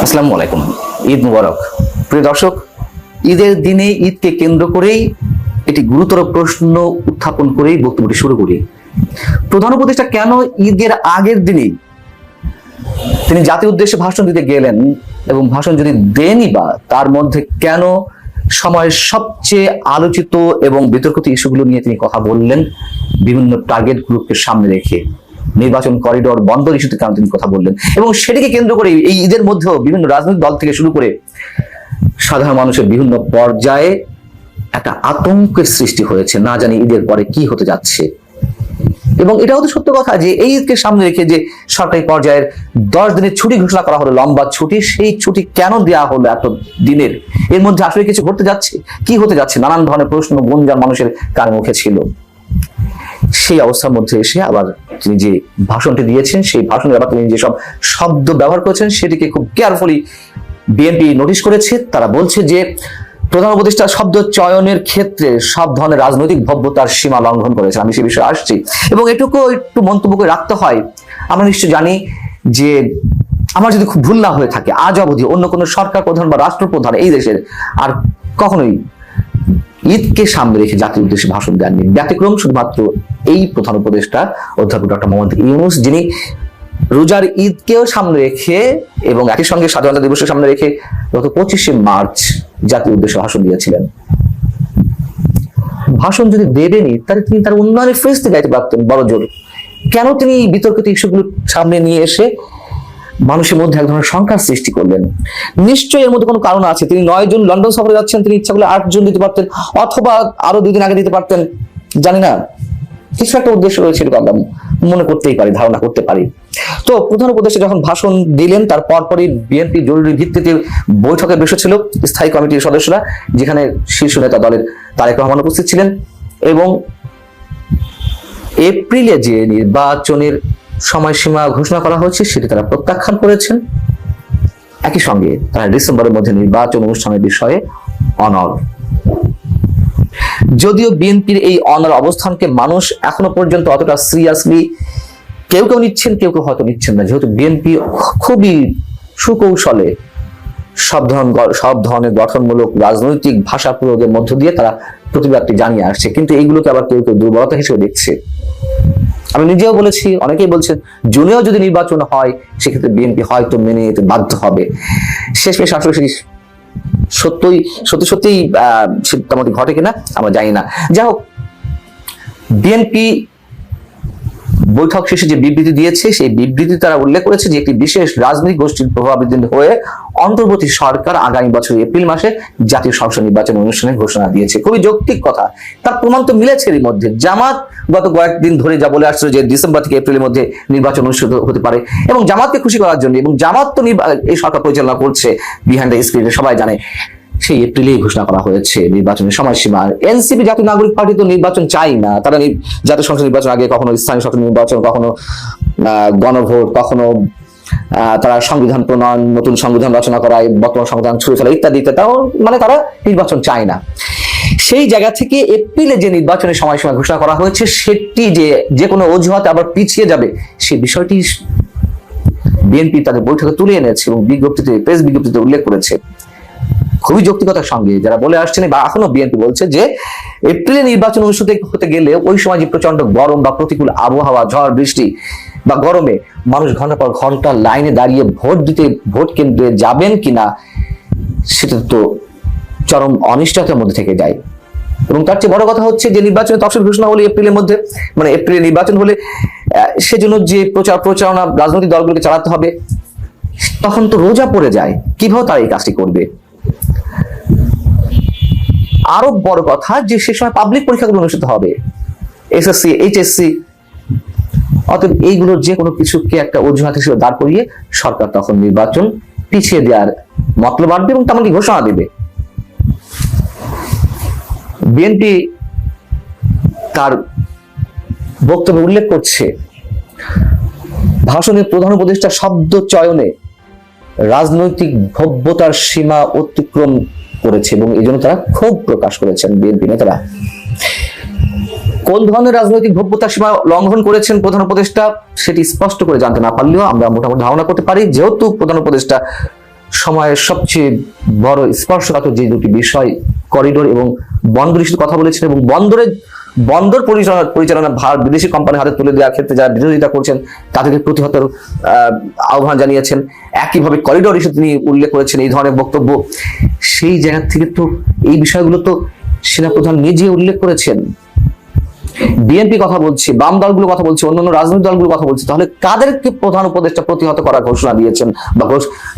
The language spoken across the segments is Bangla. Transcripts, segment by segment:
আসসালামু আলাইকুম। ঈদ মুবারক। প্রিয় দর্শক, ঈদের দিনে ঈদকে কেন্দ্র করেই এটি গুরুতর প্রশ্ন উত্থাপন করেই বক্তব্যটি শুরু করি। প্রধান উপদেষ্টা কেন ঈদের আগের দিনেই তিনি জাতির উদ্দেশ্যে ভাষণ দিতে গেলেন, এবং ভাষণ যদি দেনই বা তার মধ্যে কেন সময়ের সবচেয়ে আলোচিত এবং বিতর্কিত ইস্যুগুলো নিয়ে তিনি কথা বললেন, বিভিন্ন টার্গেট গ্রুপকে সামনে রেখে নির্বাচন করিডোর বন্ধ ইস্যুতে কেন তিনি কথা বললেন, এবং সেটিকে কেন্দ্র করে এই ঈদের মধ্যেও বিভিন্ন রাজনৈতিক দল থেকে শুরু করে সাধারণ মানুষের বিভিন্ন পর্যায়ে একটা আতঙ্কের সৃষ্টি হয়েছে, না জানি ঈদের পরে কি হতে যাচ্ছে। এবং এটাও তো সত্য কথা যে এই ঈদকে সামনে রেখে যে সরকারি পর্যায়ের 10 দিনের ছুটি ঘোষণা করা হলো, লম্বা ছুটি, সেই ছুটি কেন দেওয়া হলো এত দিনের? এর মধ্যে আসলে কিছু ঘটতে যাচ্ছে, কি হতে যাচ্ছে? নানান ধরনের প্রশ্ন গুঞ্জন মানুষের কানে মুখে ছিল। সেই অবস্থার মধ্যে এসে আবার তিনি যে ভাষণটি দিয়েছেন, সেই ভাষণে আবার তিনি যেসব শব্দ ব্যবহার করেছেন সেটিকে খুব কেয়ারফুলি বিএনপি নোটিশ করেছে। তারা বলছে যে প্রধান উপদেষ্টা শব্দ চয়নের ক্ষেত্রে সব ধরনের রাজনৈতিক ভব্যতার সীমা লঙ্ঘন করেছে। আমি সে বিষয়ে আসছি, এবং এটুকু একটু মন্তব্য করে রাখতে হয়। আমরা নিশ্চয় জানি যে আমার যদি খুব ভুল না হয়ে থাকে, আজ অবধি অন্য কোনো সরকার প্রধান বা রাষ্ট্রপ্রধান এই দেশের আর কখনোই ঈদকে সামনে রেখে জাতির উদ্দেশ্যে ভাষণ দেননি। ব্যতিক্রম শুধুমাত্র এই প্রধান উপদেষ্টা অধ্যাপক ডক্টর মোহাম্মদ ইউনূস, যিনি রোজার ঈদকেও সামনে রেখে এবং একই সঙ্গে স্বাধীনতা দিবসের সামনে রেখে গত 25শে মার্চ জাতির উদ্দেশ্যে ভাষণ দিয়েছিলেন। ভাষণ যদি দেবেনি তাহলে তিনি তার উন্নয়নের ফেসতে গাইতে পারতেন বড় জোর। কেন তিনি বিতর্কিত ইস্যুগুলো সামনে নিয়ে এসে মানুষের মধ্যে এক ধরনের সংখ্যার সৃষ্টি করলেন? নিশ্চয়ই এর মধ্যে কোনো কারণ আছে। তিনি 9 জুন লন্ডন সফরে যাচ্ছেন, তিনি ইচ্ছা করলে 8 জুন দিতে পারতেন, অথবা আরো 2 দিন আগে দিতে পারতেন, জানি না। কিছু একটা উদ্দেশ্য রয়েছে, আমরা মনে করতেই পারি, ধারণা করতে পারি। তো প্রধান উপদেষ্টা যখন ভাষণ দিলেন তার পরপরই বিএনপি জরুরি ভিত্তিতে বৈঠকে বসেছিল স্থায়ী কমিটির সদস্যরা, যেখানে শীর্ষ নেতা দলের তারেক রহমান উপস্থিত ছিলেন, এবং এপ্রিলে যে নির্বাচনের সময়সীমা ঘোষণা করা হয়েছে সেটি তারা প্রত্যাখ্যান করেছেন। একই সঙ্গে তারা ডিসেম্বরের মধ্যে নির্বাচন অনুষ্ঠানের বিষয়ে অনড়। যদিও বিএনপির এই অনড় অবস্থানকে মানুষ এখনো পর্যন্ত অতটা সিরিয়াসলি কেউ কেউ নিচ্ছেন, কেউ কেউ হয়তো নিচ্ছেন না, যেহেতু বিএনপি খুবই সুকৌশলে সব ধরনের গঠনমূলক রাজনৈতিক ভাষা প্রয়োগের মধ্য দিয়ে তারা প্রতিবাদটি জানিয়ে আসছে। কিন্তু এইগুলোকে আবার কেউ কেউ দুর্বলতা হিসেবে দেখছে। আমি নিজেও বলেছি, অনেকেই বলছেন জুনেও যদি নির্বাচন হয় সেক্ষেত্রে বিএনপি হয়তো মেনে নিতে বাধ্য হবে। শেষমেশ আসলে সত্যি তেমনটি ঘটে কিনা আমরা জানি না। যাই হোক, বিএনপি বৈঠক শেষে যে বিবৃতি দিয়েছে সেই বিবৃতি তারা উল্লেখ করেছে যে একটি বিশেষ রাজনৈতিক গোষ্ঠীর প্রভাবিত হয়ে অন্তর্বর্তী সরকার আগামী বছর এপ্রিল মাসে জাতীয় সংসদ নির্বাচন অনুষ্ঠানের ঘোষণা দিয়েছে। খুবই যৌক্তিক কথা, তার প্রমাণ তো মিলেছে এর মধ্যে। জামাত গত কয়েকদিন ধরে যা বলে আসছে যে ডিসেম্বর থেকে এপ্রিলের মধ্যে নির্বাচন অনুষ্ঠিত হতে পারে, এবং জামাতকে খুশি করার জন্য, এবং জামাত তো এই সরকার পরিচালনা করছে বিহাইন্ড দ্য স্ক্রিনে, সবাই জানে, সেই এপ্রিলেই ঘোষণা করা হয়েছে নির্বাচনের সময়সীমা। এনসিপি জাতীয় নাগরিক পার্টি তো নির্বাচন চাই না, তারা জাতীয় সংসদ নির্বাচন আগে কখনো স্থানীয় সংসদ নির্বাচন, কখনো গণভোট, কখনো তারা সংবিধান প্রণয়ন, নতুন সংবিধান রচনা করায়, বর্তমান সংবিধান ছুড়ে ফেলা ইত্যাদি ইত্যাদি, মানে তারা নির্বাচন চায় না। সেই জায়গা থেকে এপ্রিলে যে নির্বাচনের সময়সীমা ঘোষণা করা হয়েছে সেটি যে কোনো অজুহাতে আবার পিছিয়ে যাবে, সেই বিষয়টি বিএনপি তাদের বৈঠকে তুলে এনেছে এবং বিজ্ঞপ্তিতে, প্রেস বিজ্ঞপ্তিতে উল্লেখ করেছে। খুবই যৌক্তিকতার সঙ্গে যারা বলে আসছেন, বা এখনো বিএনপি বলছে যে এপ্রিলে নির্বাচন অনুষ্ঠিত হতে গেলে ওই সময় যে প্রচন্ড গরম বা প্রতিকূল আবহাওয়া, ঝড় বৃষ্টি বা গরমে মানুষ ঘন্টার পর ঘন্টা লাইনে দাঁড়িয়ে ভোট দিতে, ভোট কেন্দ্রে যাবেন কিনা সেটা তো চরম অনিশ্চয়তার মধ্যে থেকে যায়। এবং তার চেয়ে বড় কথা হচ্ছে যে নির্বাচনের তফসিল ঘোষণা হলে এপ্রিলের মধ্যে, মানে এপ্রিলে নির্বাচন হলে সেজন্য যে প্রচারণা রাজনৈতিক দলগুলোকে চালাতে হবে, তখন তো রোজা পড়ে যায়। কিভাবে তারা এই কাজটি করবে? আরো বড় কথা যে সে সময় পাবলিক পরীক্ষাগুলো অনুষ্ঠিত হবে, এসএসসি, এইচএসসি। অতএব এইগুলোর যে কোনো কিছুকে একটা অজুহাত হিসেবে দাঁড় করিয়ে সরকার তখন নির্বাচন পিছিয়ে দেওয়ার মতলব আনবে এবং তেমনকি ঘোষণা দেবে। বিএনপি তার বক্তব্যে উল্লেখ করছে ভাষণের প্রধান উপদেষ্টা শব্দ চয়নে রাজনৈতিক ভব্যতার সীমা অতিক্রম করেছে, এবং এই জন্য তারা ক্ষোভ প্রকাশ করেছেন বিএনপি নেতারা। কোন ধরনের রাজনৈতিক ভব্যতার সীমা লঙ্ঘন করেছেন প্রধান উপদেষ্টা সেটি স্পষ্ট করে জানতে না পারলেও আমরা মোটামুটি ধারণা করতে পারি, যেহেতু প্রধান উপদেষ্টা সময়ের সবচেয়ে বড় স্পর্শকাতর যে দুটি বিষয় করিডোর এবং বন্দর ইস্যুর কথা বলেছেন, এবং বন্দর পরিচালনা ভার বিদেশি কোম্পানির হাতে তুলে দেওয়ার ক্ষেত্রে যারা বিরোধিতা করছেন তাদেরকে প্রতিহত আহ্বান জানিয়েছেন। একইভাবে করিডোর ইস্যু তিনি উল্লেখ করেছেন এই ধরনের বক্তব্য। সেই জায়গা থেকে তো এই বিষয়গুলো তো সেনাপ্রধান নিজে উল্লেখ করেছেন। বিএনপি কথা বলছে, বাম দলগুলো কথা বলছে, অন্যান্য রাজনৈতিক দলগুলো কথা বলছে, তাহলে কাদেরকে প্রধান উপদেষ্টা প্রতিহত করার ঘোষণা দিয়েছেন বা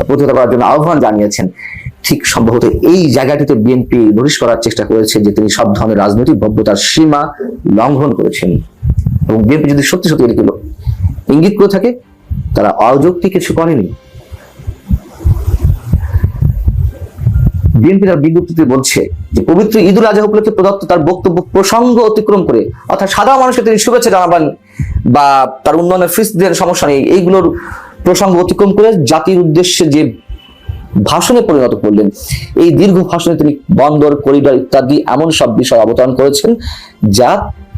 প্রতিহত করার জন্য আহ্বান জানিয়েছেন? ঠিক সম্ভবত এই জায়গাটিতে বিএনপি নোটিশ করার চেষ্টা করেছে যে তিনি সব ধরনের রাজনৈতিক ভব্যতার সীমা লঙ্ঘন করেছেন। এবং বিএনপি যদি সত্যি সত্যি এগুলো ইঙ্গিত করে থাকে, তারা অযৌক্তিক কিছু করেনি। বিএনপি তার বিজ্ঞপ্তিতে বলছে যে পবিত্র ঈদ উল আজহা উপলক্ষে প্রদত্ত তার বক্তব্য প্রসঙ্গ অতিক্রম করে, অর্থাৎ সাধারণ মানুষকে তিনি শুভেচ্ছা জানাবেন বা তার উন্নয়নের ফিসদের সমস্যা নেই, এইগুলোর প্রসঙ্গ অতিক্রম করে জাতির উদ্দেশ্যে যে ভাষণে পরিণত করলেন, এই দীর্ঘ ভাষণে তিনি বন্দর, করিডোর ইত্যাদি এমন সব বিষয় অবতারণ করেছেন যা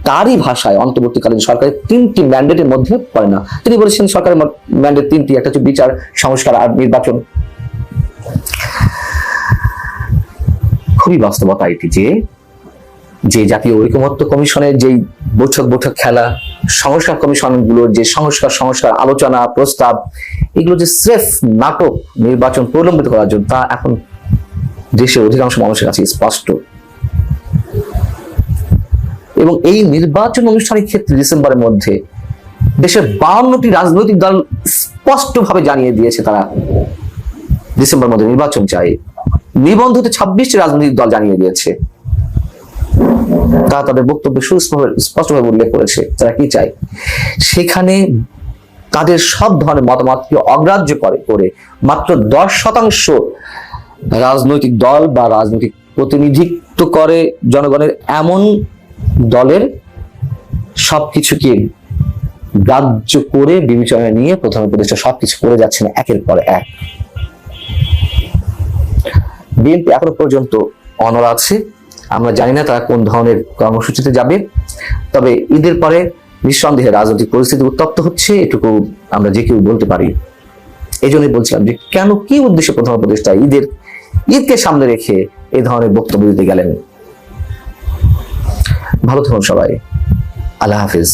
তারই ভাষায় অন্তর্বর্তীকালীন সরকারের 3টি ম্যান্ডেটের মধ্যে পড়ে না। তিনি বলেছেন সরকারের ম্যান্ডেট 3টি, একটা হচ্ছে বিচার, সংস্কার আর নির্বাচন। খুবই বাস্তবতা এটি যে জাতীয় ঐকমত্য কমিশনের যেই বৈঠক খেলা, সংস্কার কমিশন গুলোর যে সংস্কার আলোচনা প্রস্তাব, এগুলো যে স্রেফ নাটক নির্বাচন প্রলম্বিত করার জন্য, তা এখন দেশের অধিকাংশ মানুষের কাছে স্পষ্ট। এবং এই নির্বাচন অনুষ্ঠানের ক্ষেত্রে ডিসেম্বরের মধ্যে দেশের 52টি রাজনৈতিক দল স্পষ্টভাবে জানিয়ে দিয়েছে তারা ডিসেম্বরের মধ্যে নির্বাচন চায়। নিবন্ধিত 26টি রাজনৈতিক দল জানিয়ে দিয়েছে, তারা তাদের বক্তব্যে স্পষ্টভাবে উল্লেখ করেছে তারা কি চায়। সেখানে তাদের সব ধরনের মতামতকে অগ্রাহ্য করে মাত্র 10% রাজনৈতিক দল বা রাজনৈতিক প্রতিনিধিত্ব করে জনগণের এমন দলের সবকিছুকে গ্রাহ্য করে বিবেচনায় নিয়ে প্রধান উপদেষ্টা সবকিছু করে যাচ্ছেন একের পর এক। বিএনপি এখনো পর্যন্ত অনড় আছে। আমরা জানি না তারা কোন ধরনের কর্মসূচিতে যাবে, তবে ঈদের পরে নিঃসন্দেহে রাজনৈতিক পরিস্থিতি উত্তপ্ত হচ্ছে, এটুকু আমরা যে কেউ বলতে পারি। এই জন্যই বলছিলাম যে কেন, কি উদ্দেশ্যে প্রধান উপদেষ্টা ঈদকে সামনে রেখে এই ধরনের বক্তব্য দিতে গেলেন। ভালো থাকুন সবাই, আল্লাহ হাফিজ।